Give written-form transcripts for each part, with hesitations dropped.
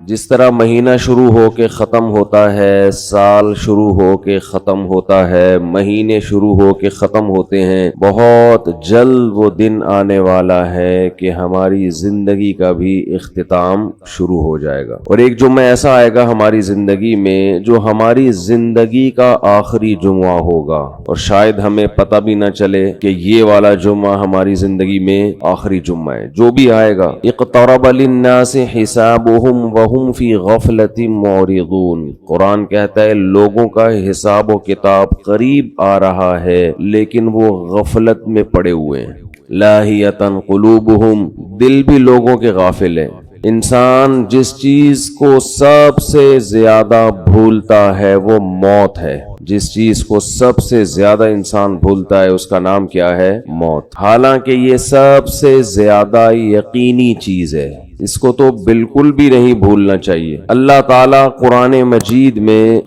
جس طرح مہینہ شروع ہو کے ختم ہوتا ہے، سال شروع ہو کے ختم ہوتا ہے، مہینے شروع ہو کے ختم ہوتے ہیں، بہت جلد وہ دن آنے والا ہے کہ ہماری زندگی کا بھی اختتام شروع ہو جائے گا، اور ایک جمعہ ایسا آئے گا ہماری زندگی میں جو ہماری زندگی کا آخری جمعہ ہوگا، اور شاید ہمیں پتہ بھی نہ چلے کہ یہ والا جمعہ ہماری زندگی میں آخری جمعہ ہے۔ جو بھی آئے گا، اقترب للناس حسابهم وهم فی غفلۃ معرضون، قرآن کہتا ہے لوگوں کا حساب و کتاب قریب آ رہا ہے لیکن وہ غفلت میں پڑے ہوئے ہیں۔ لاہیۃ قلوبہم، دل بھی لوگوں کے غافل ہیں۔ انسان جس چیز کو سب سے زیادہ بھولتا ہے وہ موت ہے۔ جس چیز کو سب سے زیادہ انسان بھولتا ہے اس کا نام کیا ہے؟ موت۔ حالانکہ یہ سب سے زیادہ یقینی چیز ہے، اس کو تو بالکل بھی نہیں بھولنا چاہیے۔ اللہ تعالیٰ قرآن مجید میں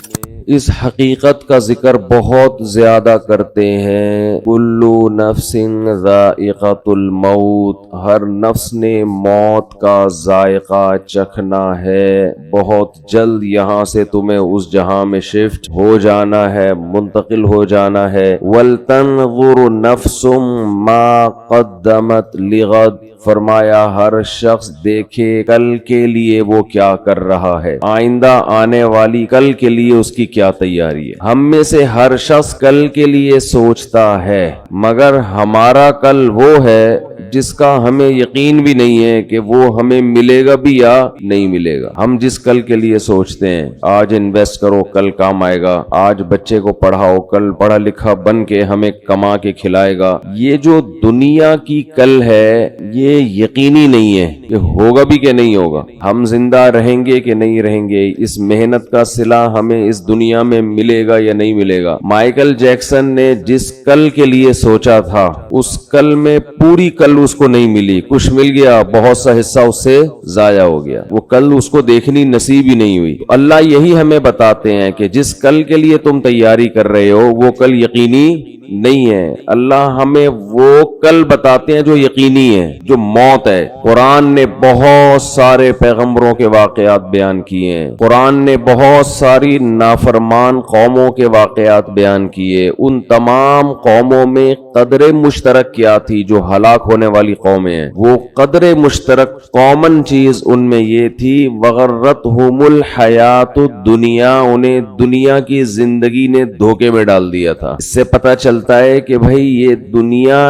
اس حقیقت کا ذکر بہت زیادہ کرتے ہیں۔ کلو نفس ذائقۃ الموت، ہر نفس نے موت کا ذائقہ چکھنا ہے، بہت جلد یہاں سے تمہیں اس جہاں میں شفٹ ہو جانا ہے، منتقل ہو جانا ہے۔ وَلْتَنْظُرْ نَفْسٌ مَا قَدَّمَتْ لِغَدٍ، فرمایا ہر شخص دیکھے کل کے لیے وہ کیا کر رہا ہے، آئندہ آنے والی کل کے لیے اس کی کیا تیاری ہے۔ ہم میں سے ہر شخص کل کے لیے سوچتا ہے، مگر ہمارا کل وہ ہے جس کا ہمیں یقین بھی نہیں ہے کہ وہ ہمیں ملے گا بھی یا نہیں ملے گا۔ ہم جس کل کے لیے سوچتے ہیں، آج انویسٹ کرو کل کام آئے گا، آج بچے کو پڑھاؤ کل پڑھا لکھا بن کے ہمیں کما کے کھلائے گا، یہ جو دنیا کی کل ہے یہ یقینی نہیں ہے کہ ہوگا بھی کہ نہیں ہوگا، ہم زندہ رہیں گے کہ نہیں رہیں گے، اس محنت کا صلہ ہمیں اس دنیا میں ملے گا یا نہیں ملے گا۔ مائیکل جیکسن نے جس کل کے لیے سوچا تھا اس کل میں پوری کل اس کو نہیں ملی، کچھ مل گیا، بہت سا حصہ اس سے ضائع ہو گیا، وہ کل اس کو دیکھنی نصیب ہی نہیں ہوئی۔ اللہ یہی ہمیں بتاتے ہیں کہ جس کل کے لیے تم تیاری کر رہے ہو وہ کل یقینی نہیں ہے۔ اللہ ہمیں وہ کل بتاتے ہیں جو یقینی ہے، جو موت ہے۔ قرآن نے بہت سارے پیغمبروں کے واقعات بیان کیے ہیں، قرآن نے بہت ساری نافرمان قوموں کے واقعات بیان کیے، ان تمام قوموں میں قدر مشترک کیا تھی جو ہلاک ہونے والی قومیں ہیں، وہ قدر مشترک کامن چیز ان میں یہ تھی وغرتہم الحیات الدنیا، انہیں دنیا کی زندگی نے دھوکے میں ڈال دیا تھا۔ اس سے پتہ چلتا ہے کہ بھائی یہ دنیا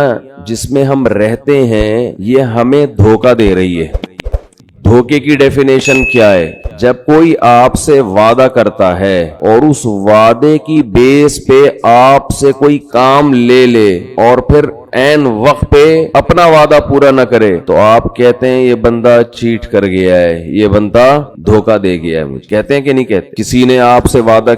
جس میں ہم رہتے ہیں یہ ہمیں دھوکہ دے رہی ہے۔ دھوکے کی ڈیفینیشن کیا ہے؟ جب کوئی آپ سے وعدہ کرتا ہے اور اس وعدے کی بیس پہ آپ سے کوئی کام لے لے اور پھر عین وقت پہ اپنا وعدہ پورا نہ کرے تو آپ کہتے ہیں یہ بندہ چیٹ کر گیا ہے، یہ بندہ دھوکہ دے گیا ہے مجھے، کہتے ہیں کہ نہیں کہتے؟ کسی نے آپ سے وعدہ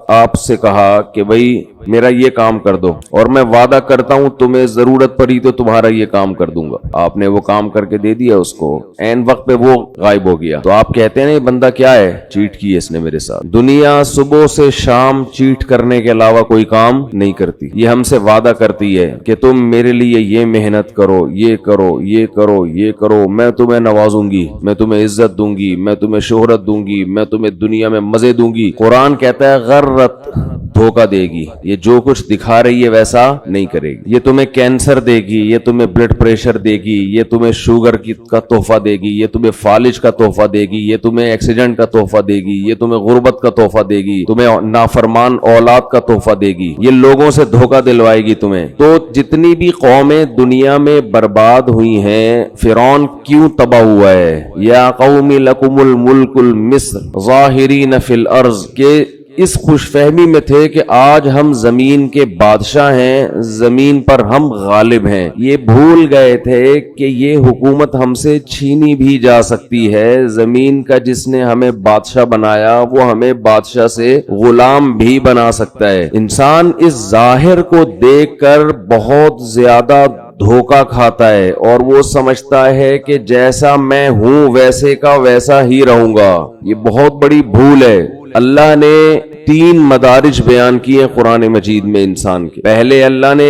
آپ سے کہا کہ بھائی میرا یہ کام کر دو، اور میں وعدہ کرتا ہوں تمہیں ضرورت پڑی تو تمہارا یہ کام کر دوں گا، آپ نے وہ کام کر کے دے دیا اس کو، عین وقت پہ وہ غائب ہو گیا تو آپ کہتے ہیں یہ بندہ کیا ہے؟ چیٹ کی اس نے میرے ساتھ۔ دنیا صبح سے شام چیٹ کرنے کے علاوہ کوئی کام نہیں کرتی، یہ ہم سے وعدہ کرتی ہے کہ تم میرے لیے یہ محنت کرو، یہ کرو، یہ کرو، یہ کرو، میں تمہیں نوازوں گی، میں تمہیں عزت دوں گی، میں تمہیں شہرت دوں گی، میں تمہیں دنیا میں مزے دوں گی۔ قرآن کہتا ہے غرت، دھوکہ دے گی، یہ جو کچھ دکھا رہی ہے ویسا نہیں کرے گی، یہ تمہیں کینسر دے گی، یہ تمہیں بلڈ پریشر دے گی، یہ تمہیں شوگر کا تحفہ دے گی، یہ تمہیں فالج کا تحفہ دے گی، یہ تمہیں ایکسیڈنٹ کا تحفہ دے گی، یہ تمہیں غربت کا تحفہ دے گی، تمہیں نافرمان اولاد کا تحفہ دے گی، یہ لوگوں سے دھوکہ دلوائے گی تمہیں۔ تو جتنی بھی قومیں دنیا میں برباد ہوئی ہیں، فرعون کیوں تباہ ہوا ہے؟ یا قوم لکم الملک المصر ظاہرین فی الارض، کہ اس خوش فہمی میں تھے کہ آج ہم زمین کے بادشاہ ہیں، زمین پر ہم غالب ہیں، یہ بھول گئے تھے کہ یہ حکومت ہم سے چھینی بھی جا سکتی ہے، زمین کا جس نے ہمیں بادشاہ بنایا وہ ہمیں بادشاہ سے غلام بھی بنا سکتا ہے۔ انسان اس ظاہر کو دیکھ کر بہت زیادہ دھوکہ کھاتا ہے اور وہ سمجھتا ہے کہ جیسا میں ہوں ویسے کا ویسا ہی رہوں گا، یہ بہت بڑی بھول ہے۔ اللہ نے 3 مدارج بیان کیے قرآن مجید میں انسان کے۔ پہلے اللہ نے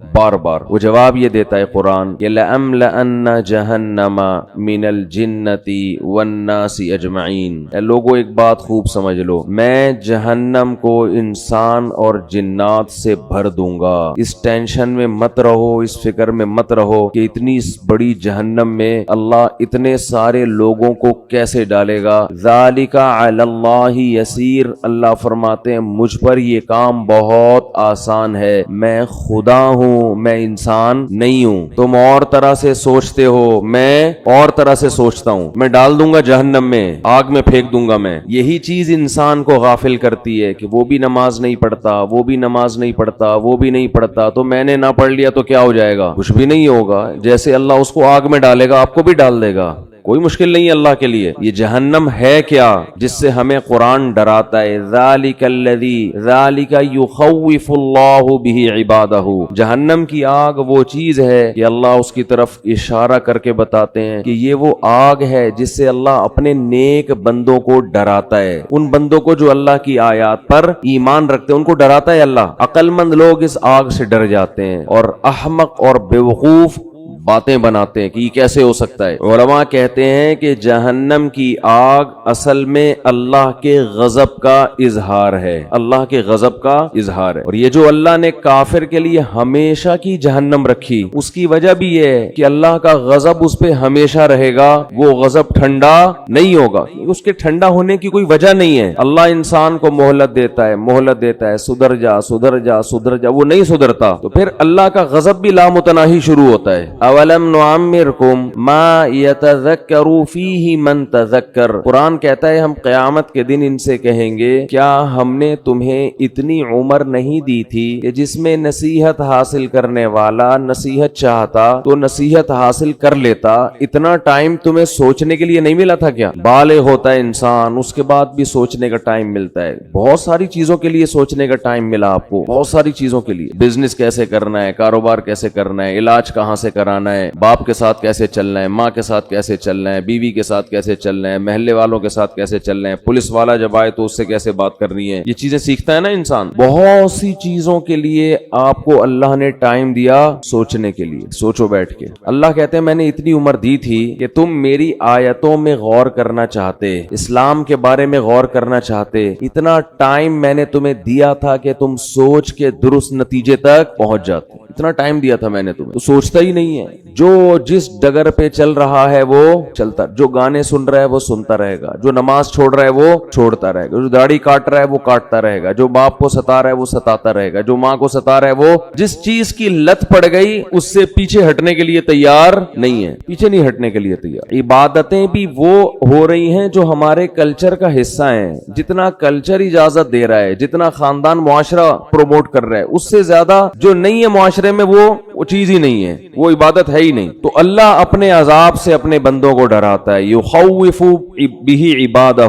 بار بار وہ جواب یہ دیتا ہے قرآن کہ لَأَمْلَأَنَّ جَهَنَّمَ مِنَ الْجِنَّةِ وَالنَّاسِ اجمعین۔ اے لوگوں ایک بات خوب سمجھ لو، میں جہنم کو انسان اور جنات سے بھر دوں گا۔ اس ٹینشن میں مت رہو، اس فکر میں مت رہو کہ اتنی بڑی جہنم میں اللہ اتنے سارے لوگوں کو کیسے ڈالے گا۔ ذَلِكَ عَلَى اللَّهِ يَسِيرٌ، اللہ فرماتے ہیں مجھ پر یہ کام بہت آسان ہے، میں خدا ہوں، میں انسان نہیں ہوں۔ تم اور طرح سے سوچتے ہو، میں اور طرح سے سوچتا ہوں، میں ڈال دوں گا جہنم میں، آگ میں پھینک دوں گا میں۔ یہی چیز انسان کو غافل کرتی ہے کہ وہ بھی نماز نہیں پڑھتا، وہ بھی نماز نہیں پڑھتا، وہ بھی نہیں پڑھتا، تو میں نے نہ پڑھ لیا تو کیا ہو جائے گا؟ کچھ بھی نہیں ہوگا، جیسے اللہ اس کو آگ میں ڈالے گا آپ کو بھی ڈال دے گا، کوئی مشکل نہیں ہے اللہ کے لیے۔ یہ جہنم ہے کیا جس سے ہمیں قرآن ڈراتا ہے؟ ذالک الذی، ذالک یخوف اللہ بہ عبادہ، جہنم کی آگ وہ چیز ہے کہ اللہ اس کی طرف اشارہ کر کے بتاتے ہیں کہ یہ وہ آگ ہے جس سے اللہ اپنے نیک بندوں کو ڈراتا ہے، ان بندوں کو جو اللہ کی آیات پر ایمان رکھتے ہیں ان کو ڈراتا ہے اللہ۔ عقل مند لوگ اس آگ سے ڈر جاتے ہیں اور احمق اور بیوقوف باتیں بناتے ہیں کہ یہ کیسے ہو سکتا ہے۔ علماء کہتے ہیں کہ جہنم کی آگ اصل میں اللہ کے غضب کا اظہار ہے، اللہ کے غضب کا اظہار ہے۔ اور یہ جو اللہ نے کافر کے لیے ہمیشہ کی جہنم رکھی، اس کی وجہ بھی یہ ہے کہ اللہ کا غضب اس پہ ہمیشہ رہے گا، وہ غضب ٹھنڈا نہیں ہوگا، اس کے ٹھنڈا ہونے کی کوئی وجہ نہیں ہے۔ اللہ انسان کو مہلت دیتا ہے، مہلت دیتا ہے، سدھر جا سدھر جا سدھر جا، وہ نہیں سدھرتا تو پھر اللہ کا غضب بھی لامتناہی شروع ہوتا ہے۔ اولم نعمرکم ما یتذکر فیہ من تذکر، قرآن کہتا ہے ہم قیامت کے دن ان سے کہیں گے کیا ہم نے تمہیں اتنی عمر نہیں دی تھی کہ جس میں نصیحت حاصل کرنے والا نصیحت چاہتا تو نصیحت حاصل کر لیتا، اتنا ٹائم تمہیں سوچنے کے لیے نہیں ملا تھا کیا؟ بالغ ہوتا ہے انسان اس کے بعد بھی سوچنے کا ٹائم ملتا ہے، بہت ساری چیزوں کے لیے سوچنے کا ٹائم ملا آپ کو، بہت ساری چیزوں کے لیے، بزنس کیسے کرنا ہے، کاروبار کیسے کرنا ہے، علاج کہاں سے کرانا ہے، باپ کے ساتھ کیسے چلنا ہے، ماں کے ساتھ کیسے چلنا ہے، بیوی کے ساتھ کیسے چلنا ہے، محلے والوں کے ساتھ کیسے چلنا ہے، پولیس والا جب آئے تو اس سے کیسے بات کرنی ہے، یہ چیزیں سیکھتا ہے نا انسان۔ بہت سی چیزوں کے لیے آپ کو اللہ نے ٹائم دیا سوچنے کے لیے، سوچو بیٹھ کے۔ اللہ کہتے ہیں میں نے اتنی عمر دی تھی کہ تم میری آیتوں میں غور کرنا چاہتے، اسلام کے بارے میں غور کرنا چاہتے، اتنا ٹائم میں نے تمہیں دیا تھا کہ تم سوچ کے درست نتیجے تک پہنچ جاتے، اتنا ٹائم دیا تھا میں نے تمہیں، تو سوچتا ہی نہیں ہے۔ جو جس ڈگر پہ چل رہا ہے وہ چلتا، جو گانے سن رہا ہے وہ سنتا رہے گا، جو نماز چھوڑ رہا ہے وہ چھوڑتا رہے گا، جو داڑھی کاٹ رہا ہے وہ کاٹتا رہے گا، جو باپ کو ستا رہا ہے وہ ستاتا رہے گا، جو ماں کو ستا رہا ہے وہ، جس چیز کی لت پڑ گئی اس سے پیچھے ہٹنے کے لیے تیار نہیں ہے، پیچھے نہیں ہٹنے کے لیے تیار۔ عبادتیں بھی وہ ہو رہی ہیں جو ہمارے کلچر کا حصہ ہیں، جتنا کلچر اجازت دے رہا ہے، جتنا خاندان معاشرہ پروموٹ کر رہا ہے، اس سے زیادہ جو نہیں ہے معاشرے میں وہ چیز ہی نہیں ہے، وہ عبادت ہے ہی نہیں۔ تو اللہ اپنے عذاب سے اپنے بندوں کو ڈراتا ہے، یخوف بہ عبادہ۔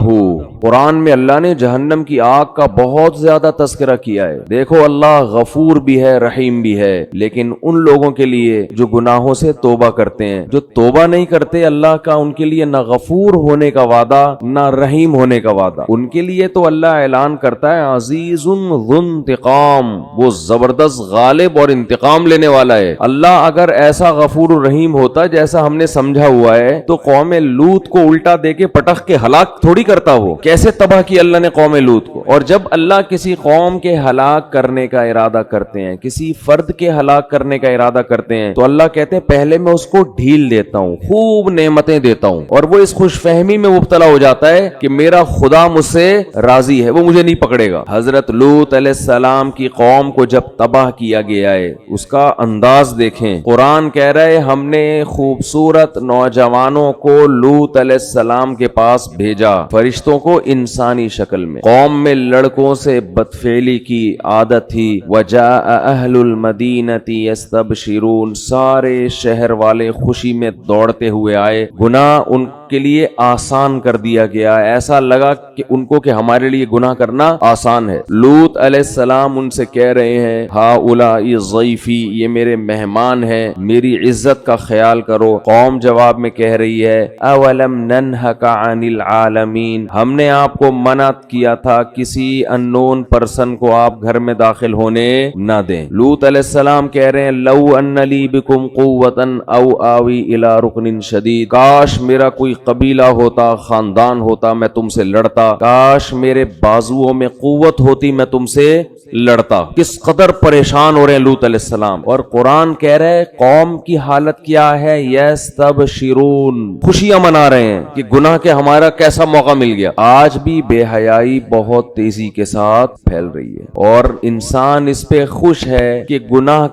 قرآن میں اللہ نے جہنم کی آگ کا بہت زیادہ تذکرہ کیا ہے۔ دیکھو اللہ غفور بھی ہے، رحیم بھی ہے، لیکن ان لوگوں کے لیے جو گناہوں سے توبہ کرتے ہیں، جو توبہ نہیں کرتے، اللہ کا ان کے لیے نہ غفور ہونے کا وعدہ نہ رحیم ہونے کا وعدہ۔ ان کے لیے تو اللہ اعلان کرتا ہے عزیز ذو انتقام، وہ زبردست غالب اور انتقام لینے والا ہے۔ اللہ اگر ایسا غفور رحیم ہوتا جیسا ہم نے سمجھا ہوا ہے تو قوم لوط کو الٹا دے کے پٹخ کے ہلاک تھوڑی کرتا ہو، کیسے تباہ کی اللہ نے قوم لوط کو۔ اور جب اللہ کسی قوم کے ہلاک کرنے کا ارادہ کرتے ہیں، کسی فرد کے ہلاک کرنے کا ارادہ کرتے ہیں، تو اللہ کہتے ہیں پہلے میں اس کو ڈھیل دیتا ہوں، خوب نعمتیں دیتا ہوں، اور وہ اس خوش فہمی میں مبتلا ہو جاتا ہے کہ میرا خدا مجھ سے راضی ہے، وہ مجھے نہیں پکڑے گا۔ حضرت لوط علیہ السلام کی قوم کو جب تباہ کیا گیا ہے اس کا انداز دیکھیں۔ قرآن کہہ رہے ہم نے خوبصورت نوجوانوں کو لوط علیہ السلام کے پاس بھیجا، فرشتوں کو انسانی شکل میں۔ قوم میں لڑکوں سے بدفعلی کی عادت تھی۔ وجاء اہل المدینۃ یستبشرون، سارے شہر والے خوشی میں دوڑتے ہوئے آئے، گناہ ان کے لیے آسان کر دیا گیا، ایسا لگا کہ ان کو کہ ہمارے لیے گناہ کرنا آسان ہے۔ لوط علیہ السلام ان سے کہہ رہے ہیں ہؤلاء ضیفی، یہ میرے مہمان ہیں، میری عزت کا خیال کرو۔ قوم جواب میں کہہ رہی ہے اولم ننہک عن العالمین، ہم نے نے آپ کو منع کیا تھا کسی اننون پرسن کو آپ گھر میں داخل ہونے نہ دیں. لوط علیہ السلام کہہ رہے ہیں لو ان لی بکم قوتا او آوی الی رکن شدید، کاش میرا کوئی قبیلہ ہوتا، خاندان ہوتا، میں تم سے لڑتا، کاش میرے بازوؤں میں قوت ہوتی، میں تم سے لڑتا. کس قدر پریشان ہو رہے ہیں لوط علیہ السلام. اور قرآن کہہ رہے قوم کی حالت کیا ہے، یستبشرون، خوشیاں منا رہے ہیں کہ گناہ کے ہمارا کیسا موقع مل گیا. آج بھی بے حیائی بہت تیزی کے ساتھ پھیل رہی ہے اور انسان اس پہ خوش ہے کہ گناہ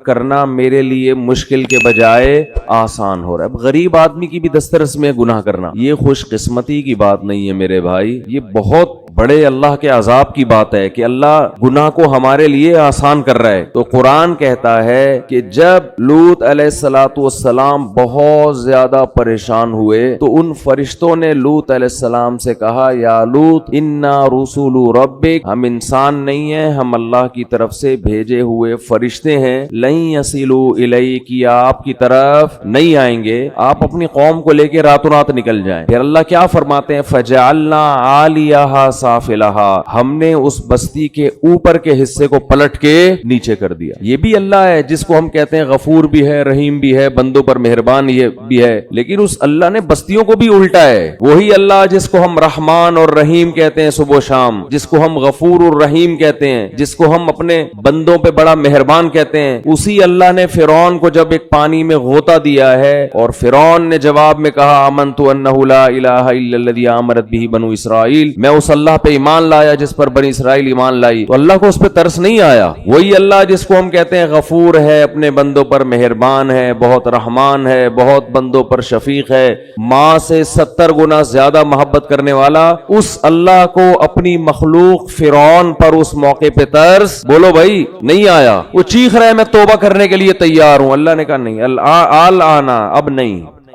کرنا میرے لیے مشکل کے بجائے آسان ہو رہا ہے. اب غریب آدمی کی بھی دسترس میں گناہ کرنا یہ خوش قسمتی کی بات نہیں ہے میرے بھائی، یہ بہت بڑے اللہ کے عذاب کی بات ہے کہ اللہ گناہ کو ہمارے لیے آسان کر رہا ہے. تو قرآن کہتا ہے کہ جب لوط علیہ السلام بہت زیادہ پریشان ہوئے تو ان فرشتوں نے لوط علیہ السلام سے کہا یا لوط انا رسول ربک، ہم انسان نہیں ہیں، ہم اللہ کی طرف سے بھیجے ہوئے فرشتے ہیں، لن یصلوا الیک، آپ کی طرف نہیں آئیں گے، آپ اپنی قوم کو لے کے راتوں رات نکل جائیں. پھر اللہ کیا فرماتے ہیں فجعلنا عالیہا سافلہا، ہم نے اس بستی کے اوپر کے حصے کو پلٹ کے نیچے کر دیا. یہ بھی اللہ ہے جس کو ہم کہتے ہیں غفور بھی ہے، رحیم بھی ہے، بندوں پر مہربان یہ بھی ہے، لیکن اس اللہ نے بستیوں کو بھی الٹا ہے. وہی اللہ جس کو ہم رحمان اور رحیم کہتے ہیں صبح و شام، جس کو ہم غفور اور رحیم کہتے ہیں، جس کو ہم اپنے بندوں پہ بڑا مہربان کہتے ہیں، اسی اللہ نے فرعون کو جب ایک پانی میں غوطہ دیا ہے اور فرعون نے جواب میں کہا آمنت انہ لا الہ الا الذی آمنت بہ بنو اسرائیل، میں اس اللہ پہ ایمان لایا جس پر بنی اسرائیل ایمان لائی، تو اللہ کو اس پہ ترس نہیں آیا. وہی اللہ جس کو ہم کہتے ہیں غفور ہے، اپنے بندوں پر مہربان ہے، بہت رحمان ہے، بہت بندوں پر شفیق ہے، ماں سے 70 گنا زیادہ محبت کرنے والا، اس اللہ کو اپنی مخلوق فرعون پر اس موقع پہ ترس بولو بھائی نہیں آیا. وہ چیخ رہے میں توبہ کرنے کے لیے تیار ہوں، اللہ نے کہا نہیں، آنا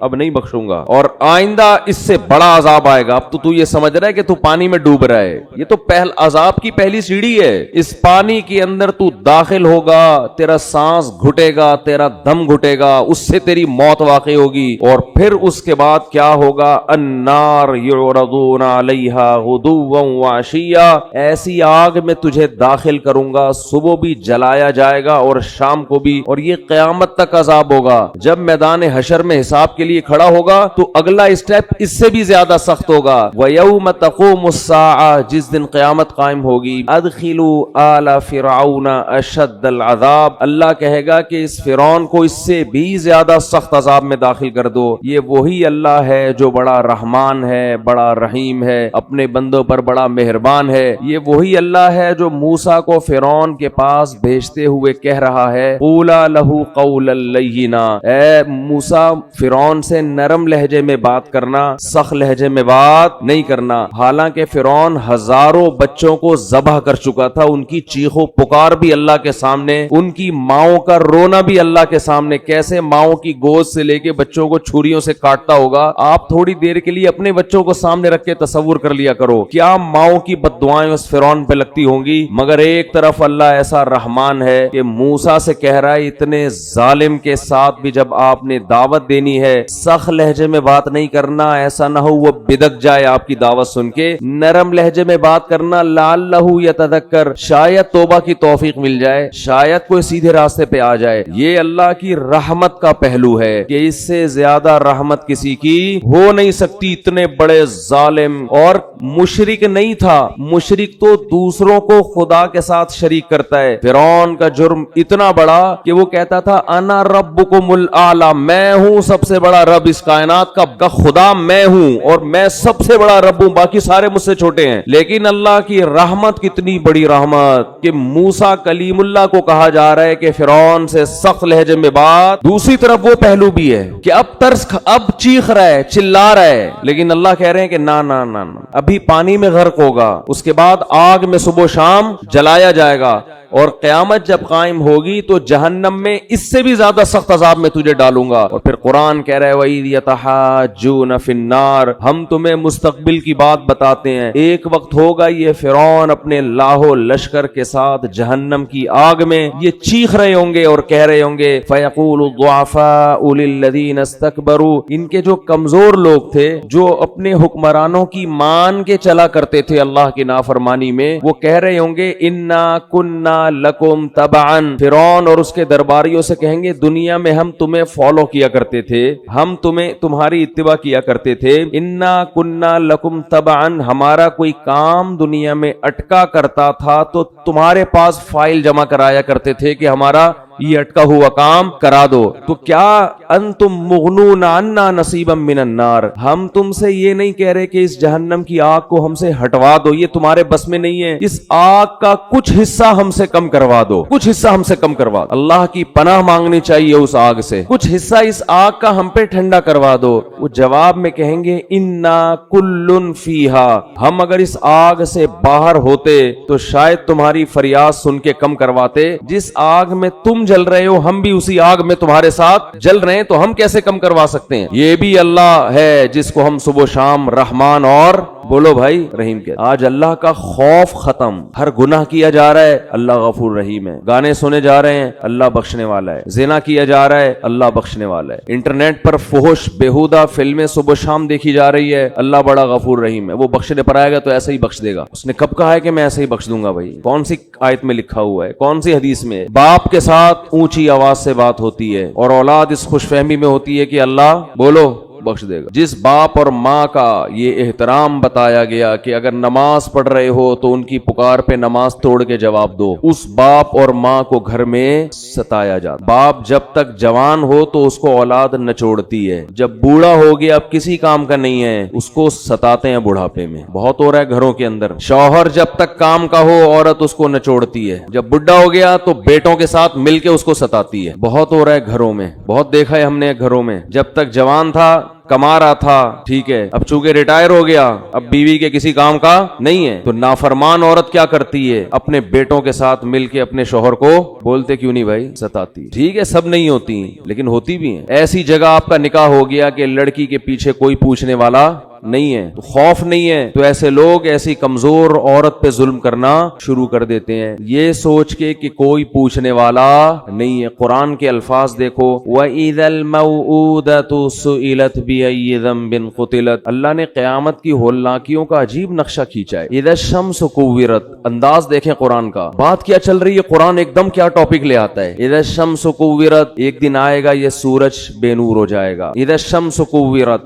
اب نہیں بخشوں گا، اور آئندہ اس سے بڑا عذاب آئے گا. اب تو یہ سمجھ رہا ہے کہ تو پانی میں ڈوب رہا ہے، یہ تو عذاب کی پہلی سیڑھی ہے. اس پانی کے اندر تو داخل ہوگا، تیرا سانس گھٹے گا، تیرا دم گھٹے گا، اس سے تیری موت واقع ہوگی. اور پھر اس کے بعد کیا ہوگا، النار یعرضون علیہا غدوا وعشیا، ایسی آگ میں تجھے داخل کروں گا، صبح بھی جلایا جائے گا اور شام کو بھی، اور یہ قیامت تک عذاب ہوگا. جب میدان حشر میں حساب کے لیے کھڑا ہوگا تو اگلا اسٹیپ اس سے بھی زیادہ سخت ہوگا. وَيَوْمَ تَقُومُ السَّاعَةُ، جس دن قیامت قائم ہوگی، أَدْخِلُوا آلَ فِرْعَوْنَ أَشَدَّ الْعَذَابِ، اللہ کہے گا کہ اس فرعون کو اس سے بھی زیادہ سخت عذاب میں داخل کر دو. یہ وہی اللہ ہے جو بڑا رحمان ہے، بڑا رحیم ہے، اپنے بندوں پر بڑا مہربان ہے. یہ وہی اللہ ہے جو موسیٰ کو فرعون کے پاس بھیجتے ہوئے کہہ رہا ہے قُولَا لَهُ قَوْلًا لَيِّنًا، اے موسیٰ فرعون سے نرم لہجے میں بات کرنا، سخت لہجے میں بات نہیں کرنا. حالانکہ فرعون ہزاروں بچوں کو ذبح کر چکا تھا، ان کی چیخ و پکار بھی اللہ کے سامنے، ان کی ماؤں کا رونا بھی اللہ کے سامنے. کیسے ماؤں کی گود سے لے کے بچوں کو چھریوں سے کاٹتا ہوگا. آپ تھوڑی دیر کے لیے اپنے بچوں کو سامنے رکھ کے تصور کر لیا کرو کیا ماؤں کی بددعائیں اس فرعون پہ لگتی ہوں گی. مگر ایک طرف اللہ ایسا رحمان ہے کہ موسیٰ سے کہہ رہا ہے اتنے ظالم کے ساتھ بھی جب آپ نے دعوت دینی ہے سخت لہجے میں بات نہیں کرنا، ایسا نہ ہو وہ بدک جائے آپ کی دعوت سن کے. نرم لہجے میں بات کرنا، لعلہ یتذکر، شاید توبہ کی توفیق مل جائے، شاید کوئی سیدھے راستے پہ آ جائے. یہ اللہ کی رحمت کا پہلو ہے کہ اس سے زیادہ رحمت کسی کی ہو نہیں سکتی. اتنے بڑے ظالم، اور مشرک نہیں تھا، مشرک تو دوسروں کو خدا کے ساتھ شریک کرتا ہے. فرعون کا جرم اتنا بڑا کہ وہ کہتا تھا انا ربکم الاعلی، میں ہوں سب سے بڑا رب، اس کائنات کا خدا میں ہوں اور میں سب سے بڑا رب ہوں، باقی سارے مجھ سے چھوٹے ہیں. لیکن اللہ کی رحمت کتنی بڑی رحمت کہ موسیٰ کلیم اللہ کو کہا جا رہا ہے کہ فرعون سے سخت لہجے میں بات. دوسری طرف وہ پہلو بھی ہے کہ اب چیخ رہا ہے، چلا رہا ہے، لیکن اللہ کہہ رہے ہیں کہ نا نا نا نا، ابھی پانی میں غرق ہوگا، اس کے بعد آگ میں صبح و شام جلایا جائے گا. اور قیامت جب قائم ہوگی تو جہنم میں اس سے بھی زیادہ سخت عذاب میں تجھے ڈالوں گا. اور پھر قرآن کہہ رہے وَإِذْ يَتَحَاجُّونَ فِي النَّارِ, ہم تمہیں مستقبل کی بات بتاتے ہیں. ایک وقت ہوگا یہ فرعون اپنے لاہو لشکر کے ساتھ جہنم کی آگ میں یہ چیخ رہے ہوں گے اور کہہ رہے ہوں گے فَيَقُولُ الضُّعَفَاءُ لِلَّذِينَ اسْتَكْبَرُوا, ان کے جو کمزور لوگ تھے جو اپنے حکمرانوں کی مان کے چلا کرتے تھے اللہ کی نافرمانی میں, وہ کہہ رہے ہوں گے اِنَّا كُنَّا لَكُمْ تَبَعًا. فرعون اور اس کے درباریوں سے کہیں گے دنیا میں ہم تمہیں فالو کیا کرتے تھے, ہم تمہاری اتباع کیا کرتے تھے. اِنَّا كُنَّا لَكُمْ تَبَعًا, ہمارا کوئی کام دنیا میں اٹکا کرتا تھا تو تمہارے پاس فائل جمع کرایا کرتے تھے کہ ہمارا یہ اٹکا ہوا کام کرا دو. تو کیا انتم مغنون عنا نصیبا من النار, ہم تم سے یہ نہیں کہہ رہے کہ اس جہنم کی آگ کو ہم سے ہٹوا دو, یہ تمہارے بس میں نہیں ہے. اس آگ کا کچھ حصہ ہم سے کم کروا دو, کچھ حصہ ہم سے کم کروا دو. اللہ کی پناہ مانگنی چاہیے اس آگ سے, کچھ حصہ اس آگ کا ہم پہ ٹھنڈا کروا دو. وہ جواب میں کہیں گے انا کل فیہا, ہم اگر اس آگ سے باہر ہوتے تو شاید تمہاری فریاد سن کے کم کرواتے. جس آگ میں تم جل رہے ہو ہم بھی اسی آگ میں تمہارے ساتھ جل رہے ہیں, تو ہم کیسے کم کروا سکتے ہیں. یہ بھی اللہ ہے جس کو ہم صبح شام رحمان اور بولو بھائی رحیم کے. آج اللہ کا خوف ختم, ہر گناہ کیا جا رہا ہے اللہ غفور رحیم ہے, گانے سنے جا رہے ہیں اللہ بخشنے والا ہے, زنا کیا جا رہا ہے اللہ بخشنے والا ہے, انٹرنیٹ پر فحش بیہودہ فلمیں صبح شام دیکھی جا رہی ہے اللہ بڑا غفور رحیم ہے, وہ بخشنے پر آئے گا تو ایسے ہی بخش دے گا. اس نے کب کہا ہے کہ میں ایسے ہی بخش دوں گا بھائی؟ کون سی آیت میں لکھا ہوا ہے, کون سی حدیث میں؟ باپ کے ساتھ اونچی آواز سے بات ہوتی ہے اور اولاد اس خوش فہمی میں ہوتی ہے کہ اللہ بولو بخش دے گا. جس باپ اور ماں کا یہ احترام بتایا گیا کہ اگر نماز پڑھ رہے ہو تو ان کی پکار پہ نماز توڑ کے جواب دو, اس باپ اور ماں کو گھر میں ستایا جاتا. باپ جب تک جوان ہو تو اس کو اولاد نچوڑتی ہے, جب بوڑھا ہو گیا اب کسی کام کا نہیں ہے اس کو ستاتے ہیں بڑھاپے میں. بہت ہو رہا ہے گھروں کے اندر. شوہر جب تک کام کا ہو عورت اس کو نچوڑتی ہے, جب بڈھا ہو گیا تو بیٹوں کے ساتھ مل کے اس کو ستاتی ہے. بہت ہو رہا ہے گھروں میں, بہت دیکھا ہے ہم نے گھروں میں. جب تک جوان تھا کما رہا تھا ٹھیک ہے, اب چونکہ ریٹائر ہو گیا اب بیوی کے کسی کام کا نہیں ہے, تو نافرمان عورت کیا کرتی ہے اپنے بیٹوں کے ساتھ مل کے اپنے شوہر کو بولتے کیوں نہیں بھائی ستاتی. ٹھیک ہے سب نہیں ہوتی لیکن ہوتی بھی ہیں. ایسی جگہ آپ کا نکاح ہو گیا کہ لڑکی کے پیچھے کوئی پوچھنے والا نہیں ہے, تو خوف نہیں ہے, تو ایسے لوگ ایسی کمزور عورت پہ ظلم کرنا شروع کر دیتے ہیں یہ سوچ کے کہ کوئی پوچھنے والا نہیں ہے. قرآن کے الفاظ دیکھو وَإِذَا الْمَوْءُودَةُ سُئِلَتْ بِأَيِّ ذَنبٍ قُتِلَتْ, اللہ نے قیامت کی ہولناکیوں کا عجیب نقشہ کھینچا ہے. اِذَا الشَّمْسُ كُوِّرَتْ, انداز دیکھیں قرآن کا, بات کیا چل رہی ہے, قرآن ایک دم کیا ٹاپک لے آتا ہے. اِذَا الشَّمْسُ كُوِّرَتْ, ایک دن آئے گا یہ سورج بے نور ہو جائے گا. اِذَا الشَّمْسُ كُوِّرَتْ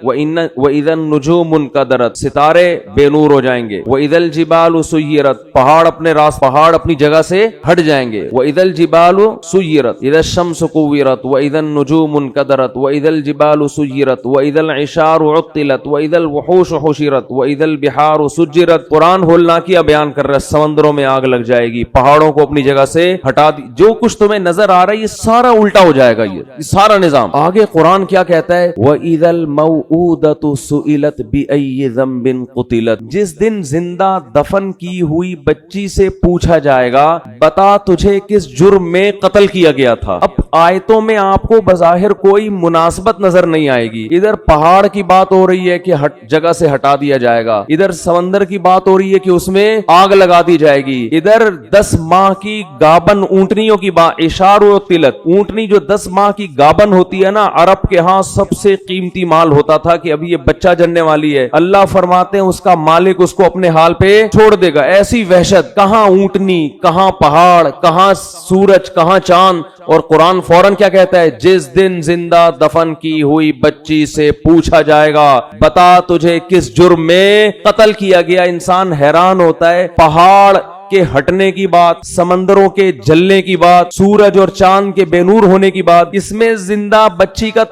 وَإِذَا النُّجُومُ انْكَدَرَتْ, ستارے بے نور ہو جائیں گے. وَإِذَا الْجِبَالُ سُيِّرَتْ, پہاڑ اپنی جگہ سے ہٹ جائیں گے. وَإِذَا الْجِبَالُ سُيِّرَتْ اِذَا الشَّمْسُ كُوِّرَتْ وَإِذَا النُّجُومُ انْكَدَرَتْ وَإِذَا الْجِبَالُ سُيِّرَتْ وَإِذَا الْعِشَارُ عُطِّلَتْ وَإِذَا الْوُحُوشُ حُشِرَتْ وَإِذَا الْبِحَارُ سُجِّرَتْ. قرآن ہولناکیاں بیان کر رہا ہے, سمندروں میں آگ لگ جائے گی, پہاڑوں کو اپنی جگہ سے ہٹا دی, جو کچھ تمہیں نظر آ رہا ہے یہ سارا الٹا ہو جائے گا, یہ سارا نظام. آگے قرآن کیا کہتا ہے وَإِذَا الْمَوْءُودَةُ سُئِلَتْ بِأَيِّ ذَنبٍ قُتِلَتْ, جس دن زندہ دفن کی ہوئی بچی سے پوچھا جائے گا بتا تجھے کس جرم میں قتل کیا گیا تھا. اب آیتوں میں آپ کو بظاہر کوئی مناسبت نظر نہیں آئے گی. ادھر پہاڑ کی بات ہو رہی ہے کہ جگہ سے ہٹا دیا جائے گا, ادھر سمندر کی بات ہو رہی ہے کہ اس میں آگ لگا دی جائے گی, ادھر 10 ماہ کی گابن اونٹنیوں کی بات, اشار و قلت, اونٹنی جو 10 ماہ کی گابن ہوتی ہے نا, عرب کے ہاں سب سے قیمتی مال ہوتا تھا کہ ابھی یہ بچہ جننے والی ہے, اللہ فرماتے ہیں اس کا مالک اس کو اپنے حال پہ چھوڑ دے گا. ایسی وحشت, کہاں اونٹنی, کہاں پہاڑ, کہاں سورج, کہاں چاند. اور قرآن فوراً کیا کہتا ہے جس دن زندہ دفن کی ہوئی بچی سے پوچھا جائے گا بتا تجھے کس جرم میں قتل کیا گیا. انسان حیران ہوتا ہے, پہاڑ کے ہٹنے کی بات, سمندروں کے جلنے کی بات, سورج اور چاند کے بے نور ہونے کی بات, اس میں زندہ بچی کا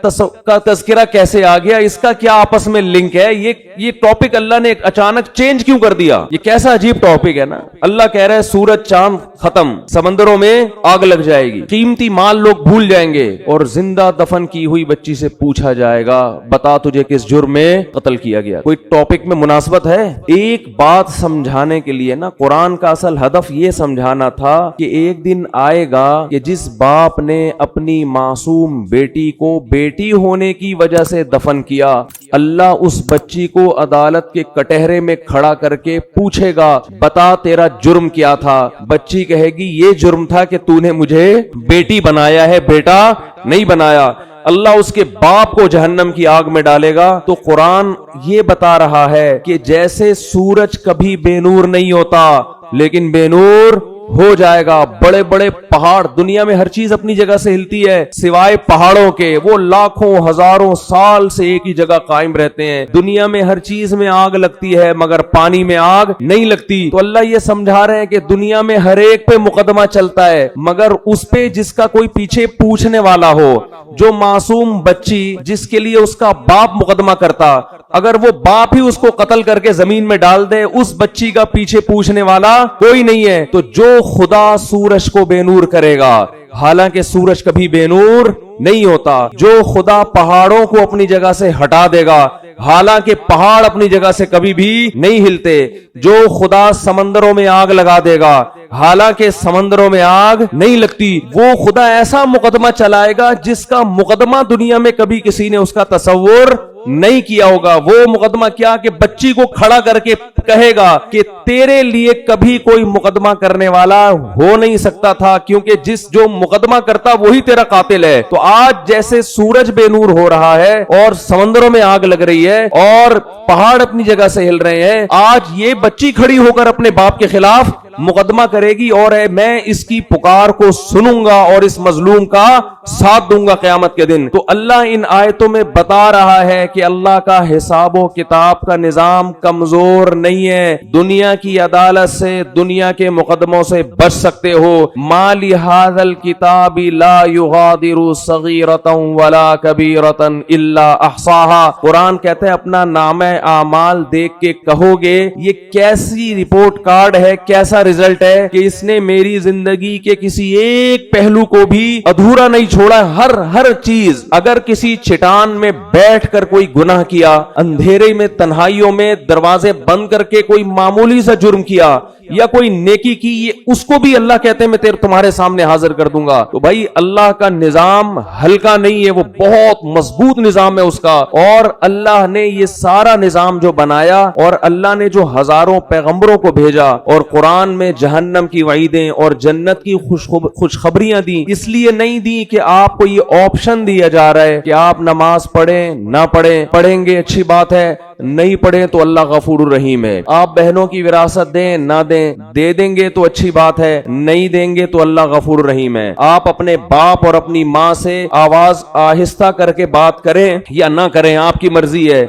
تذکرہ کیسے آ گیا, اس کا کیا آپس میں لنک ہے؟ یہ ٹاپک اللہ نے اچانک چینج کیوں کر دیا؟ یہ کیسا عجیب ٹاپک ہے نا. اللہ کہہ رہے سورج چاند ختم, سمندروں میں آگ لگ جائے گی, قیمتی مال لوگ بھول جائیں گے, اور زندہ دفن کی ہوئی بچی سے پوچھا جائے گا بتا تجھے کس جرم میں قتل کیا گیا. کوئی ٹاپک میں مناسبت ہے؟ ایک بات سمجھانے کے لیے نا, قرآن کا اصل ہدف یہ سمجھانا تھا کہ ایک دن آئے گا کہ جس باپ نے اپنی معصوم بیٹی کو بیٹی ہونے کی وجہ سے دفن کیا، اللہ اس بچی کو عدالت کے کٹہرے میں کھڑا کر کے پوچھے گا بتا تیرا جرم کیا تھا؟ بچی کہے گی یہ جرم تھا کہ تو نے مجھے بیٹی بنایا ہے، بیٹا نہیں بنایا۔ اللہ اس کے باپ کو جہنم کی آگ میں ڈالے گا۔ تو قرآن یہ بتا رہا ہے کہ جیسے سورج کبھی بے نور نہیں ہوتا لیکن بے نور ہو جائے گا۔ بڑے بڑے پہاڑ، دنیا میں ہر چیز اپنی جگہ سے ہلتی ہے سوائے پہاڑوں کے، وہ لاکھوں ہزاروں سال سے ایک ہی جگہ قائم رہتے ہیں۔ دنیا میں ہر چیز میں آگ لگتی ہے مگر پانی میں آگ نہیں لگتی۔ تو اللہ یہ سمجھا رہے ہیں کہ دنیا میں ہر ایک پہ مقدمہ چلتا ہے مگر اس پہ جس کا کوئی پیچھے پوچھنے والا ہو، جو معصوم بچی جس کے لیے اس کا باپ مقدمہ کرتا، اگر وہ باپ ہی اس کو قتل کر کے زمین میں ڈال دے، اس بچی کا پیچھے پوچھنے والا کوئی نہیں ہے۔ تو جو خدا سورج کو بے نور کرے گا، حالانکہ سورج کبھی بے نور نہیں ہوتا، جو خدا پہاڑوں کو اپنی جگہ سے ہٹا دے گا، حالانکہ پہاڑ اپنی جگہ سے کبھی بھی نہیں ہلتے، جو خدا سمندروں میں آگ لگا دے گا حالانکہ سمندروں میں آگ نہیں لگتی، وہ خدا ایسا مقدمہ چلائے گا جس کا مقدمہ دنیا میں کبھی کسی نے اس کا تصور نہیں کیا ہوگا۔ وہ مقدمہ کیا کہ بچی کو کھڑا کر کے کہے گا کہ تیرے لیے کبھی کوئی مقدمہ کرنے والا ہو نہیں سکتا تھا، کیونکہ جو مقدمہ کرتا وہی تیرا قاتل ہے۔ تو آج جیسے سورج بے نور ہو رہا ہے اور سمندروں میں آگ لگ رہی ہے اور پہاڑ اپنی جگہ سے ہل رہے ہیں، آج یہ بچی کھڑی ہو کر اپنے باپ کے خلاف مقدمہ کرے گی اور میں اس کی پکار کو سنوں گا اور اس مظلوم کا ساتھ دوں گا قیامت کے دن۔ تو اللہ ان آیتوں میں بتا رہا ہے کہ اللہ کا حساب و کتاب کا نظام کمزور نہیں ہے۔ دنیا کی عدالت سے، دنیا کے مقدموں سے بچ سکتے ہو۔ ما لہذا الکتاب لا یغادر صغیرۃ ولا کبیرۃ الا احصاها۔ قرآن کہتا ہے اپنا نامہ اعمال دیکھ کے کہو گے یہ کیسی رپورٹ کارڈ ہے، کیسا رزلٹ ہے کہ اس نے میری زندگی کے کسی ایک پہلو کو بھی ادھورا نہیں چھوڑا۔ ہر چیز، اگر کسی چٹان میں بیٹھ کر کوئی گناہ کیا، اندھیرے میں تنہائیوں میں دروازے بند کر کے کوئی معمولی سا جرم کیا یا کوئی نیکی کی، یہ اس کو بھی اللہ کہتے ہیں میں تمہارے سامنے حاضر کر دوں گا۔ تو بھائی اللہ کا نظام ہلکا نہیں ہے، وہ بہت مضبوط نظام ہے اس کا۔ اور اللہ نے یہ سارا نظام جو بنایا اور اللہ نے جو ہزاروں پیغمبروں کو بھیجا اور قرآن میں جہنم کی وعیدیں اور جنت کی خوشخبریاں دی، اس لیے نہیں دی کہ آپ کو یہ آپشن دیا جا رہا ہے کہ آپ نماز پڑھیں نہ پڑھیں، پڑھیں گے اچھی بات ہے، نہیں پڑھیں تو اللہ غفور الرحیم ہے۔ آپ بہنوں کی وراثت دیں نہ دیں، دے دیں گے تو اچھی بات ہے، نہیں دیں گے تو اللہ غفور الرحیم ہے۔ آپ اپنے باپ اور اپنی ماں سے آواز آہستہ کر کے بات کریں یا نہ کریں، آپ کی مرضی ہے،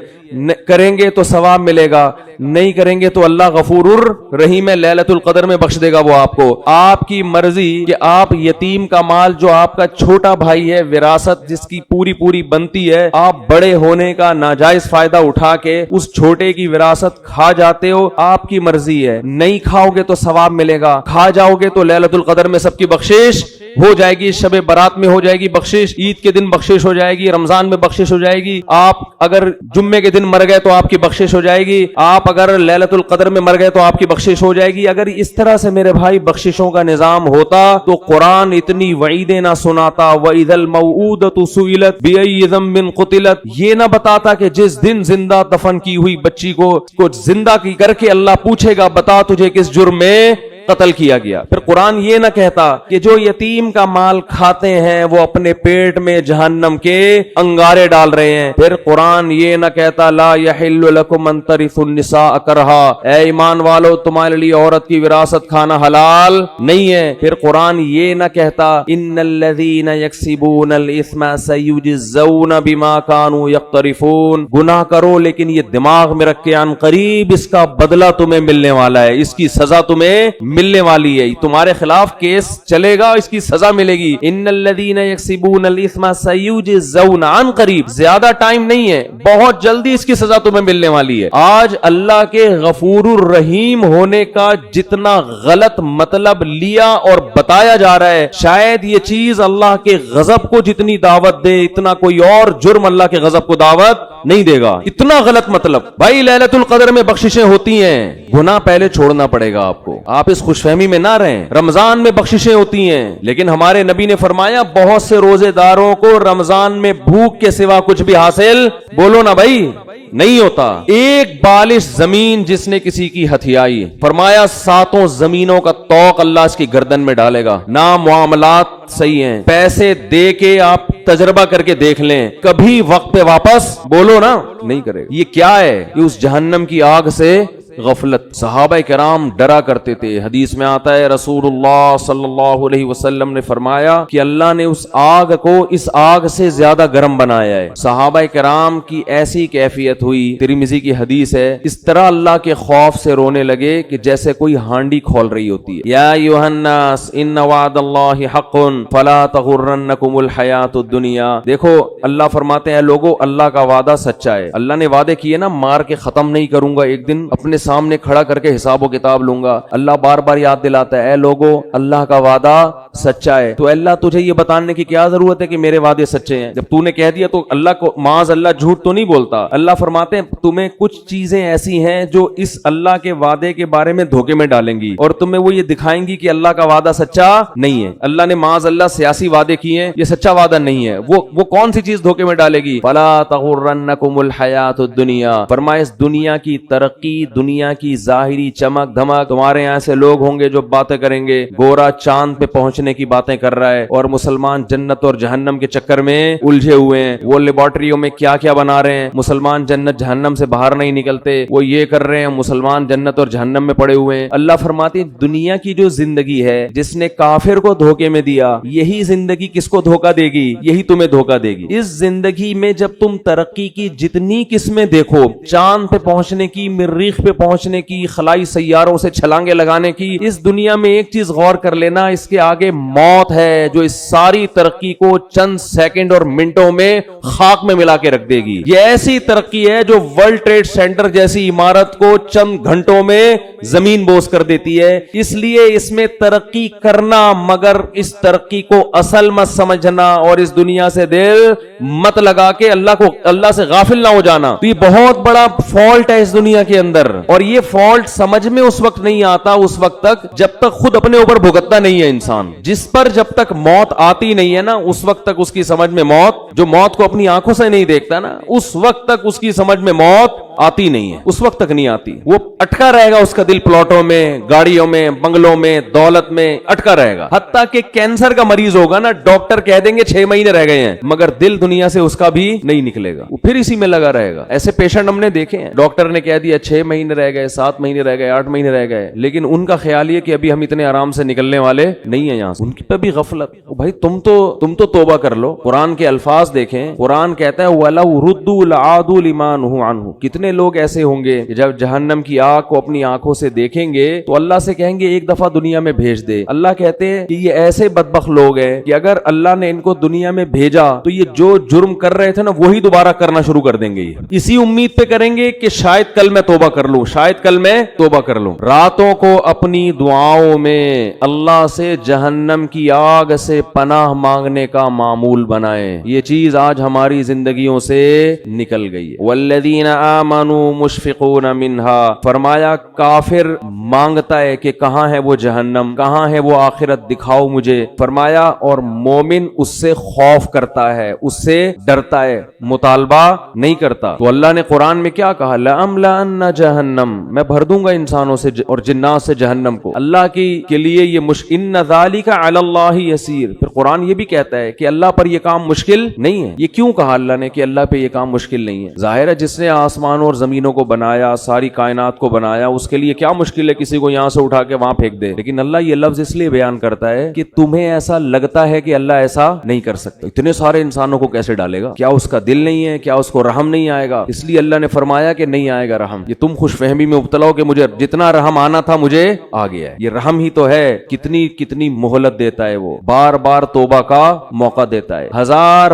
کریں گے تو ثواب ملے گا، نہیں کریں گے تو اللہ غفور الرحیم ہے، لیلۃ القدر میں بخش دے گا وہ آپ کو۔ آپ کی مرضی کہ آپ یتیم کا مال جو آپ کا چھوٹا بھائی ہے، وراثت جس کی پوری بنتی ہے، آپ بڑے ہونے کا ناجائز فائدہ اٹھا کے اس چھوٹے کی وراثت کھا جاتے ہو، آپ کی مرضی ہے، نہیں کھاؤ گے تو ثواب ملے گا، کھا جاؤ گے تو لیلۃ القدر میں سب کی بخشش ہو جائے گی، شب برات میں ہو جائے گی بخشش، عید کے دن بخشش ہو جائے گی، رمضان میں بخشش ہو جائے گی، آپ اگر جمعے کے دن مر گئے تو آپ کی بخشش ہو جائے گی، آپ اگر لیلۃ القدر میں مر گئے تو آپ کی بخشش ہو جائے گی۔ اگر اس طرح سے میرے بھائی بخششوں کا نظام ہوتا تو قرآن اتنی وعیدیں نہ سناتا، وَإِذَا الْمَوْءُودَةُ سُئِلَتْ بِأَيِّ ذَنبٍ قُتِلَتْ، یہ نہ بتاتا کہ جس دن زندہ دفن کی ہوئی بچی کو زندہ کی کر کے اللہ پوچھے گا بتا تجھے کس جرم میں قتل کیا گیا۔ پھر قرآن یہ نہ کہتا کہ جو یتیم کا مال کھاتے ہیں وہ اپنے پیٹ میں جہنم کے انگارے ڈال رہے ہیں۔ پھر قرآن یہ نہ کہتا لا یحل لکم ان ترثوا النساء کرہا، اے ایمان والو تمہارے لیے عورت کی وراثت کھانا حلال نہیں ہے۔ پھر قرآن یہ نہ کہتا ان الذین یکسبون الاثم سیجزون بما کانوا یقترفون، گناہ کرو لیکن یہ دماغ میں رکھ کے عن قریب اس کا بدلہ تمہیں ملنے والا ہے، اس کی سزا تمہیں ملنے والی ہے، تمہارے خلاف کیس چلے گا، اس کی سزا ملے گی۔ ان الذین یکسبون الاثم سیجزون، عن قریب، زیادہ ٹائم نہیں ہے، بہت جلدی اس کی سزا تمہیں ملنے والی ہے۔ آج اللہ کے غفور الرحیم ہونے کا جتنا غلط مطلب لیا اور بتایا جا رہا ہے، شاید یہ چیز اللہ کے غضب کو جتنی دعوت دے اتنا کوئی اور جرم اللہ کے غضب کو دعوت نہیں دے گا. اتنا غلط مطلب. بھائی لیلۃ القدر میں بخششیں ہوتی ہیں, گناہ پہلے چھوڑنا پڑے گا آپ کو, آپ اس خوش فہمی میں نہ رہیں. رمضان میں بخششیں ہوتی ہیں, لیکن ہمارے نبی نے فرمایا بہت سے روزے داروں کو رمضان میں بھوک کے سوا کچھ بھی حاصل, بولو نا بھائی, نہیں ہوتا. ایک بالش زمین جس نے کسی کی ہتھیائی, فرمایا 7 زمینوں کا طوق اللہ اس کی گردن میں ڈالے گا. نہ معاملات صحیح ہیں, پیسے دے کے آپ تجربہ کر کے دیکھ لیں, کبھی وقت پہ واپس, بولو نا, نہیں کرے. یہ کیا ہے؟ یہ اس جہنم کی آگ سے غفلت. صحابہ کرام ڈرا کرتے تھے. حدیث میں آتا ہے رسول اللہ صلی اللہ علیہ وسلم نے فرمایا کہ اللہ نے اس آگ کو اس آگ سے زیادہ گرم بنایا ہے. صحابہ کرام کی ایسی کیفیت ہوئی, ترمذی کی حدیث ہے, اس طرح اللہ کے خوف سے رونے لگے کہ جیسے کوئی ہانڈی کھول رہی ہوتی ہے. یا ایھا الناس ان وعد اللہ حق فلا تغرنکم الحیات الدنیا. دیکھو اللہ فرماتے ہیں لوگوں, اللہ کا وعدہ سچا ہے. اللہ نے وعدے کیے نا, مار کے ختم نہیں کروں گا, ایک دن اپنے سامنے کھڑا کر کے حساب و کتاب لوں گا. اللہ بار بار یاد دلاتا ہے, اے لوگو اللہ کا وعدہ سچا ہے. تو اللہ تجھے یہ بتانے کی کیا ضرورت ہے کہ میرے وعدے سچے ہیں؟ جب تو نے کہہ دیا تو اللہ کو معاذ اللہ جھوٹ تو نہیں بولتا. اللہ فرماتے ہیں تمہیں کچھ چیزیں ایسی ہیں جو اس اللہ کے وعدے کے بارے میں دھوکے میں ڈالیں گی اور تمہیں وہ یہ دکھائیں گی کہ اللہ کا وعدہ سچا نہیں ہے. اللہ نے معاذ اللہ سیاسی وعدے کیے ہیں, یہ سچا وعدہ نہیں ہے. وہ کون سی چیز دھوکے میں ڈالے گی؟ فلا تغرنکم الحیات الدنیا. فرمایا اس دنیا کی ترقی, دنیا کی ظاہری چمک دھمک, تمہارے یہاں سے لوگ ہوں گے جو باتیں کریں گے, گورا چاند پہ پہنچنے کی باتیں کر رہا ہے اور مسلمان جنت اور جہنم کے چکر میں الجھے ہوئے ہیں. وہ لیبارٹریوں میں کیا کیا بنا رہے ہیں, مسلمان جنت جہنم سے باہر نہیں نکلتے, وہ یہ کر رہے ہیں, مسلمان جنت اور جہنم میں پڑے ہوئے ہیں. اللہ فرماتے ہیں دنیا کی جو زندگی ہے جس نے کافر کو دھوکے میں دیا, یہی زندگی کس کو دھوکا دے گی؟ یہی تمہیں دھوکا دے گی. اس زندگی میں جب تم ترقی کی جتنی قسمیں دیکھو, چاند پہ پہنچنے کی, مریخ پہ پہنچنے کی, خلائی سیاروں سے چھلانگے لگانے کی, اس دنیا میں ایک چیز غور کر لینا, اس کے آگے موت ہے جو اس ساری ترقی کو چند سیکنڈ اور منٹوں میں خاک میں ملا کے رکھ دے گی. یہ ایسی ترقی ہے جو ورلڈ ٹریڈ سینٹر جیسی عمارت کو چند گھنٹوں میں زمین بوس کر دیتی ہے. اس لیے اس میں ترقی کرنا, مگر اس ترقی کو اصل مت سمجھنا اور اس دنیا سے دل مت لگا کے اللہ سے غافل نہ ہو جانا. تو یہ بہت بڑا فالٹ ہے اس دنیا کے اندر, اور یہ فالٹ سمجھ میں اس وقت نہیں آتا اس وقت تک جب تک خود اپنے اوپر بھگتتا نہیں ہے انسان. جس پر جب تک موت آتی نہیں ہے نا, اس وقت تک اس کی سمجھ میں موت, جو موت کو اپنی آنکھوں سے نہیں دیکھتا نا, اس وقت تک اس کی سمجھ میں موت آتی نہیں ہے, اس وقت تک نہیں آتی. وہ اٹکا رہے گا, اس کا دل پلاٹوں میں, گاڑیوں میں, بنگلوں میں, دولت میں اٹکا رہے گا. حتیٰ کہ کینسر کا مریض ہوگا نا, ڈاکٹر کہہ دیں گے 6 مہینے رہ گئے ہیں, مگر دل دنیا سے اس کا بھی نہیں نکلے گا, وہ پھر اسی میں لگا رہے گا. ایسے پیشنٹ ہم نے دیکھے ہیں, ڈاکٹر نے کہہ دیا 6 مہینے رہ گئے, 7 مہینے رہ گئے, 8 مہینے رہ گئے, لیکن ان کا خیال یہ کہ ابھی ہم اتنے آرام سے نکلنے والے نہیں ہیں یہاں سے. ان کی پہ بھی غفلت. بھائی تم تو توبہ کر لو. قرآن کے الفاظ دیکھیں, قرآن کہتا ہے وَلَوْ رُدُّوا لَعَادُوا لِمَا نُهُوا عَنْهُ. کتنے لوگ ایسے ہوں گے کہ جب جہنم کی آگ کو اپنی آنکھوں سے دیکھیں گے تو اللہ سے کہیں گے ایک دفعہ دنیا میں بھیج دے. اللہ کہتے ہیں کہ یہ ایسے بدبخت لوگ ہیں کہ اگر اللہ نے ان کو دنیا میں بھیجا تو یہ جو جرم کر رہے تھے نا وہی دوبارہ کرنا شروع کر دیں گے. اسی امید پہ کریں گے کہ شاید کل میں توبہ کر لوں, شاید کل میں توبہ کر لوں. راتوں کو اپنی دعاؤں میں اللہ سے جہنم کی آگ سے پناہ مانگنے کا معمول بنائیں. یہ چیز آج ہماری زندگیوں سے نکل گئی. والذین آمنوا مشفقون منها. فرمایا کافر مانگتا ہے کہ کہاں ہے وہ جہنم, کہاں ہے وہ آخرت, دکھاؤ مجھے. فرمایا اور مومن اس سے خوف کرتا ہے, اس سے ڈرتا ہے, مطالبہ نہیں کرتا. تو اللہ نے قرآن میں کیا کہا, لَأَمْلَأَنَّ جَهَنَّمَ, میں بھر دوں گا انسانوں سے اور جنات سے جہنم کو. اللہ کے لیے یہ إِنَّ ذَلِكَ عَلَى اللَّهِ يَسِيرٌ. پھر قرآن یہ بھی کہتا ہے کہ اللہ پر یہ کام مشکل نہیں ہے. یہ کیوں کہا اللہ نے کہ اللہ پہ یہ کام مشکل نہیں ہے؟ ظاہر ہے جس نے آسمانوں اور زمینوں کو بنایا, ساری کائنات کو بنایا, اس کے لیے کیا مشکل ہے کسی کو یہاں سے اٹھا کے وہاں پھینک دے. لیکن اللہ یہ لفظ اس لیے بیان کرتا ہے کہ تمہیں ایسا لگتا ہے کہ اللہ ایسا نہیں کر سکتا. اتنے سارے انسانوں کو کیسے ڈالے گا؟ کیا اس کا دل نہیں ہے؟ کیا اس کو رحم نہیں آئے گا؟ اس لیے اللہ نے فرمایا کہ نہیں آئے گا رحم. یہ تم خوش فہمی میں مبتلا ہو کہ مجھے جتنا رحم آنا تھا مجھے آ گیا ہے. یہ رحم ہی تو ہے. کتنی مہلت دیتا ہے وہ, بار بار توبہ کا موقع دیتا ہے, 1000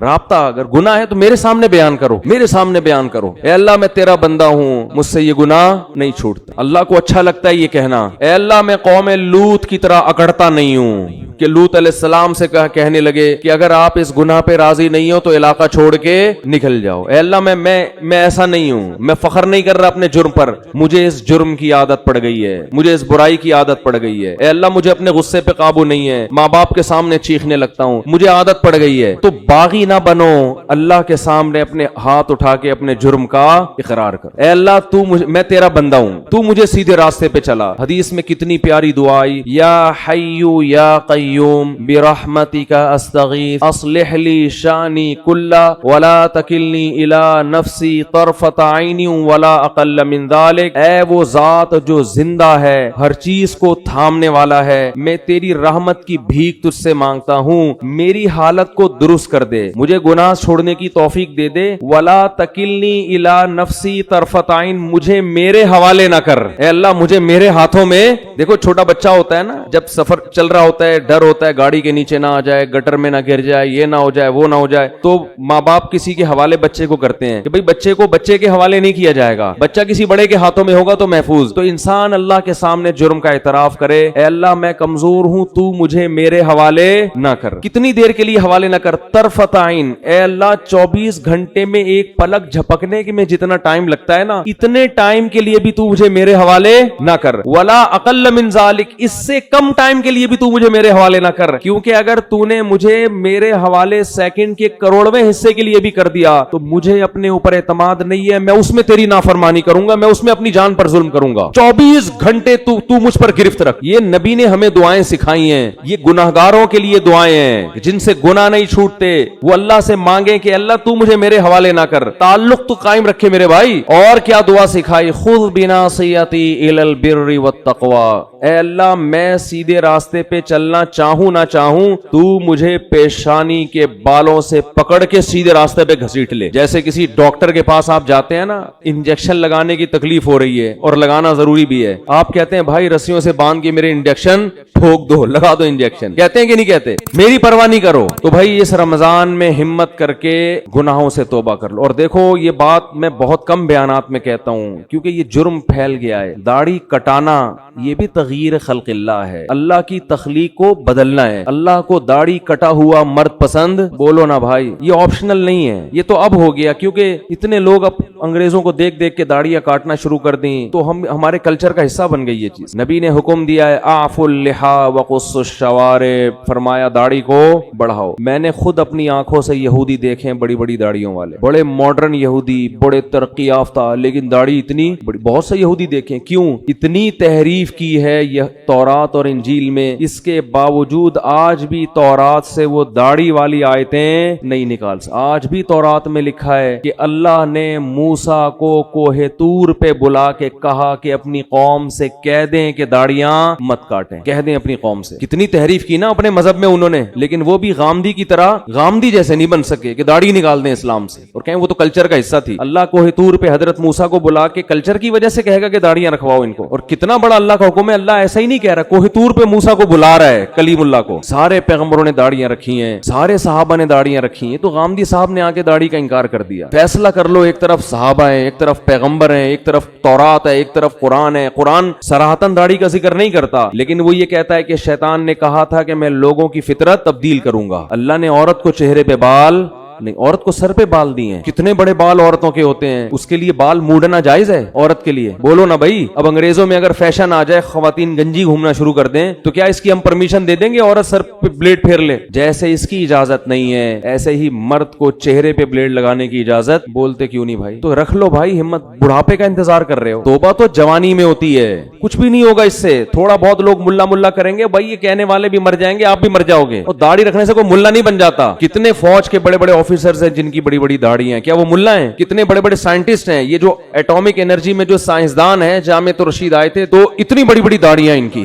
رابطہ اگر گناہ ہے تو میرے سامنے بیان کرو, میرے سامنے بیان کرو, اے اللہ میں تیرا بندہ ہوں, مجھ سے یہ گناہ نہیں چھوٹتا. اللہ کو اچھا لگتا ہے یہ کہنا, اے اللہ میں قوم لوط کی طرح اکڑتا نہیں ہوں کہ لوط علیہ السلام سے کہنے لگے کہ اگر آپ اس گناہ پہ راضی نہیں ہو تو علاقہ چھوڑ کے نکل جاؤ. اے اللہ میں ایسا نہیں ہوں, میں فخر نہیں کر رہا اپنے جرم پر, مجھے اس جرم کی عادت پڑ گئی ہے, مجھے اس برائی کی عادت پڑ گئی ہے. اے اللہ مجھے اپنے غصے پہ قابو نہیں ہے, ماں باپ کے سامنے چیخنے لگتا ہوں, مجھے عادت پڑ گئی ہے. تو باغی نہ بنو, اللہ کے سامنے اپنے ہاتھ اٹھا کے اپنے جرم کا اقرار کر. اے اللہ میں تیرا بندہ ہوں, تو مجھے سیدھے راستے پہ چلا. حدیث میں کتنی پیاری دعا آئی, یا حیو یا قیوم برحمتک استغیث اصلح لی شانی کلا ولا تکلنی الی نفسی طرفت عین ولا اقل من ذلک. اے وہ ذات جو زندہ ہے, ہر چیز کو تھامنے والا ہے, میں تیری رحمت کی بھیک تجھ سے مانگتا ہوں, میری حالت کو درست کر دے, مجھے گناہ چھوڑنے کی توفیق دے دے. ولا تکلنی الی نفسی طرفت عین, مجھے میرے حوالے نہ کر. اے اللہ مجھے میرے ہاتھوں میں, دیکھو چھوٹا بچہ ہوتا ہے نا, جب سفر چل رہا ہوتا ہے ڈر ہوتا ہے گاڑی کے نیچے نہ آ جائے, گٹر میں نہ گر جائے, یہ نہ ہو جائے, وہ نہ ہو جائے, تو ماں باپ کسی کے حوالے بچے کو کرتے ہیں کہ بھئی بچے کو بچے کے حوالے نہیں کیا جائے گا, بچہ کسی بڑے کے ہاتھوں میں ہوگا تو محفوظ. تو انسان اللہ کے سامنے جرم کا اعتراف کرے, اے اللہ میں کمزور ہوں, تو مجھے میرے حوالے نہ کر. کتنی دیر کے لیے حوالے نہ کر, طرفت عین, اے اللہ 24 گھنٹے میں ایک پلک جھپکنے میں جتنا ٹائم لگتا ہے نا, اتنے ٹائم کے لیے بھی تو مجھے میرے حوالے نہ کر. ولا اقل من ذالک, اس سے کم ٹائم کے لیے بھی تو مجھے میرے حوالے نہ کر, کیونکہ اگر تو نے مجھے میرے حوالے سیکنڈ کے کروڑویں حصے کے لیے بھی کر دیا تو مجھے اپنے اوپر اعتماد نہیں ہے, میں اس میں تیری نافرمانی کروں گا, میں اس میں اپنی جان پر ظلم کروں گا. 24 گھنٹے تو مجھ پر گرفت رکھ. یہ نبی نے ہمیں دعائیں سکھائی ہیں, یہ گناہگاروں کے لیے دعائیں ہیں جن سے گناہ نہیں چھوٹتے, وہ اللہ سے مانگیں کہ اللہ تو مجھے میرے حوالے نہ کر, تعلق تو قائم رکھے میرے بھائی. اور کیا دعا سکھائی, خذ بناصیتی الی البر والتقوی, اے اللہ میں سیدھے راستے پہ چلنا چاہوں نہ چاہوں, تو مجھے پیشانی کے بالوں سے پکڑ کے سیدھے راستے پہ گھسیٹ لے. جیسے کسی ڈاکٹر کے پاس آپ جاتے ہیں نا, انجیکشن لگانے کی تکلیف ہو رہی ہے اور لگانا ضروری بھی ہے, آپ کہتے ہیں بھائی رسیوں سے باندھ کے میرے انجیکشن ٹھوک دو, لگا دو انجیکشن, کہتے ہیں کہ نہیں کہتے, میری پرواہ نہیں کرو. تو بھائی اس رمضان میں ہمت کر کے گناہوں سے توبہ کر لو. اور دیکھو یہ بات میں بہت کم بیانات میں کہتا ہوں کیونکہ یہ جرم پھیل گیا ہے. داڑھی کٹانا یہ بھی تغییر خلق اللہ ہے, اللہ کی تخلیق کو بدلنا ہے. اللہ کو داڑھی کٹا ہوا مرد پسند بولو نا بھائی, یہ آپشنل نہیں ہے, یہ تو اب ہو گیا کیونکہ اتنے لوگ اب انگریزوں کو دیکھ دیکھ کے داڑیاں کاٹنا شروع کر دیں تو ہمارے کلچر کا حصہ بن گئی یہ چیز. نبی نے حکم دیا ہے اعفوا اللحا وقصوا الشوارب, فرمایا داڑھی کو بڑھاؤ. میں نے خود اپنی آنکھوں سے یہودی دیکھے, بڑی بڑی داڑھیوں والے, بڑے ماڈرن یہودی, بڑے ترقی یافتہ, لیکن داڑھی اتنی بڑی. بہت سے یہودی دیکھیں, کیوں اتنی تحریف کی ہے یہ تورات اور انجیل میں, اس کے باوجود آج بھی تورات سے وہ داڑھی والی آیتیں نہیں نکال. آج بھی تورات میں لکھا ہے کہ اللہ نے موسیٰ کو کوہ طور پہ بلا کے کہا کہ اپنی قوم سے کہہ دیں کہ داڑیاں مت کاٹیں, کہہ دیں اپنی قوم سے. کتنی تحریف کی نا اپنے مذہب میں انہوں نے, لیکن وہ بھی غامدی کی طرح, غامدی جیسے نہیں بن سکے کہ داڑھی نکال دیں اسلام سے اور کہیں وہ تو کلچر کا حصہ تھی. اللہ کوہ طور پہ حضرت موسیٰ کو بلا کے کلچر کی وجہ سے کہے گا کہ داڑیاں رکھواؤ ان کو. اور کتنا بڑا اللہ کا حکم ہے, اللہ ایسا ہی نہیں کہہ رہا, کوہ طور پہ موسیٰ کو بلا رہا ہے, کلیم اللہ کو. سارے پیغمبروں نے داڑیاں رکھی ہیں, سارے صحابہ نے داڑیاں رکھی ہیں, تو غامدی صاحب نے آ کے داڑھی کا انکار کر دیا. فیصلہ کر لو, ایک طرف صحابہ ہیں, ایک طرف پیغمبر ہیں, ایک طرف تورات ہے, ایک طرف قرآن ہے. قرآن صراحتاً داڑھی کا ذکر نہیں کرتا, لیکن وہ یہ کہتا ہے کہ شیطان نے کہا تھا کہ میں لوگوں کی فطرت تبدیل کروں گا. اللہ نے عورت کو چہرے پہ بال نہیں, عورت کو سر پہ بال دیے ہیں. کتنے بڑے بال عورتوں کے ہوتے ہیں, اس کے لیے بال موڑنا جائز ہے عورت کے لیے؟ بولو نا بھائی. اب انگریزوں میں اگر فیشن آ جائے, خواتین گنجی گھومنا شروع کر دیں, تو کیا اس کی ہم پرمیشن دے دیں گے عورت سر پہ بلیڈ پھیر لے؟ جیسے اس کی اجازت نہیں ہے, ایسے ہی مرد کو چہرے پہ بلیڈ لگانے کی اجازت. بولتے کیوں نہیں بھائی؟ تو رکھ لو بھائی ہمت, بڑھاپے کا انتظار کر رہے ہو. توبہ تو جوانی میں ہوتی ہے, کچھ بھی نہیں ہوگا اس سے. تھوڑا بہت لوگ ملا ملا کریں گے, بھائی یہ کہنے والے بھی مر جائیں گے, آپ بھی مر جاؤ گے. اور داڑھی رکھنے سے کوئی ملا نہیں بن جاتا. کتنے فوج کے بڑے بڑے آفیسرز ہیں جن کی بڑی بڑی داڑھی ہیں, کیا وہ ملا ہیں؟ کتنے بڑے بڑے سائنٹسٹ ہیں, یہ جو ایٹامک انرجی میں جو سائنسدان ہیں, جامعہ رشید آئے تھے, تو اتنی بڑی بڑی داڑیاں ان کی.